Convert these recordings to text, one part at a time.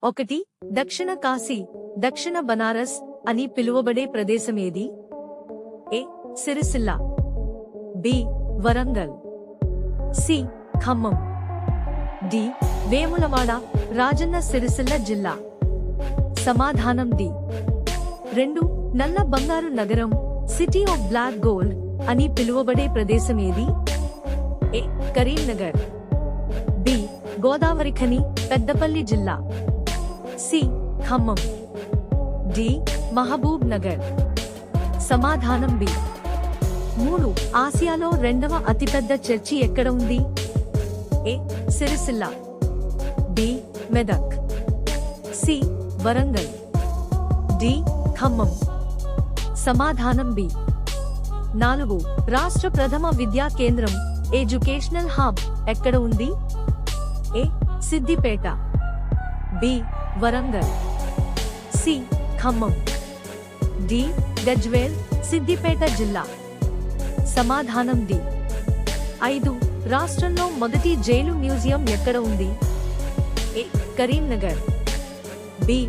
ఒకటి. దక్షిణ కాశీ, దక్షిణ బనారస్ అని పిలువబడే ప్రదేశమేది? A. Sircilla, B. Warangal, C. Khammam, D. Vemulawada, Rajanna Sircilla జిల్లా. సమాధానం డి. 2. నల్ల బంగారు నగరం, సిటీ ఆఫ్ బ్లాక్ గోల్డ్ అని పిలువబడే ప్రదేశమేది? ఏ. కరీంనగర్, బి. గోదావరిఖని, పెద్దపల్లి జిల్లా, C. Khammam, D. Mahabubnagar. సమాధానం బి. 3. ఆసియాలో రెండవ అతిపెద్ద చర్చి ఎక్కడ ఉంది? A. Sircilla, B. Medak, C. Warangal, D. Khammam. సమాధానం బి. 4. రాష్ట్ర ప్రథమ విద్యా కేంద్రం, ఎడ్యుకేషనల్ హబ్ ఎక్కడ ఉంది? A. Siddipet, B. Warangal, C. Khammam, D. Gajwel, Siddipet జిల్లా. సమాధానం డి. 5. రాష్ట్రంలో మొదటి జైలు మ్యూజియం ఎక్కడ ఉంది? A. Karimnagar, B.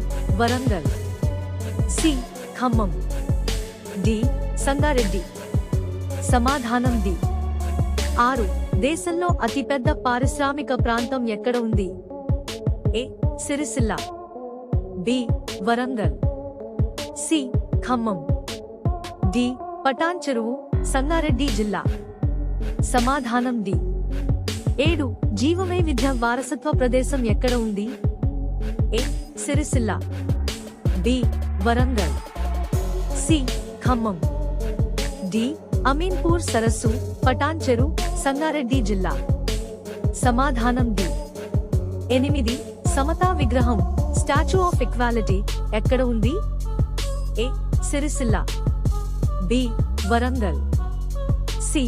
Warangal, C. Khammam, D. Sangareddy. సమాధానం డి. 6. దేశంలో అతిపెద్ద పారిశ్రామిక ప్రాంతం ఎక్కడ ఉంది? A. Sircilla, B. Warangal, C. Khammam, D. Patancheru, Sangareddy జిల్లా. సమాధానం డి. 7. జీవవైవిధ్య వారసత్వ ప్రదేశం ఎక్కడ ఉంది? A. Sircilla, B. Warangal, C. Khammam, D. Ameenpur సరస్సు, పటాన్ చెరు, సంగారెడ్డి జిల్లా. సమాధానం డి. 8. సమతా విగ్రహం, స్టాచ్యూ ఆఫ్ ఈక్వాలిటీ ఎక్కడ ఉంది? A. Sircilla, B. Warangal, C.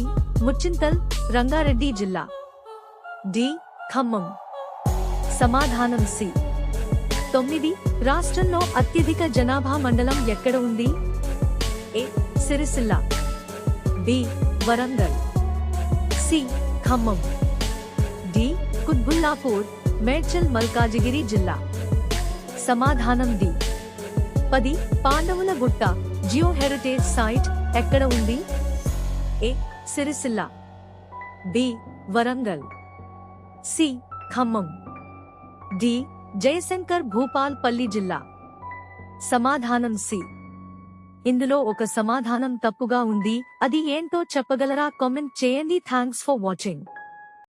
Muchintal, Rangareddy జిల్లా, డి. ఖమ్మం. సమాధానం సి. 9. రాష్ట్రంలో అత్యధిక జనాభా మండలం ఎక్కడ ఉంది? A. Sircilla, B. Warangal, C. Khammam, D. Quthbullapur, Medchal Malkajgiri జిల్లా. సమాధానం డి. 10. పాండవుల గుట్ట, జియో హెరిటేజ్ సైట్ ఎక్కడ ఉంది? A. Sircilla, B. Warangal, C. Khammam, D. Jayashankar Bhupalpally జిల్లా. సమాధానం సి. ఇందులో ఒక సమాధానం తప్పుగా ఉంది, అది ఏంటో చెప్పగలరా? కామెంట్ చేయండి. Thanks for watching.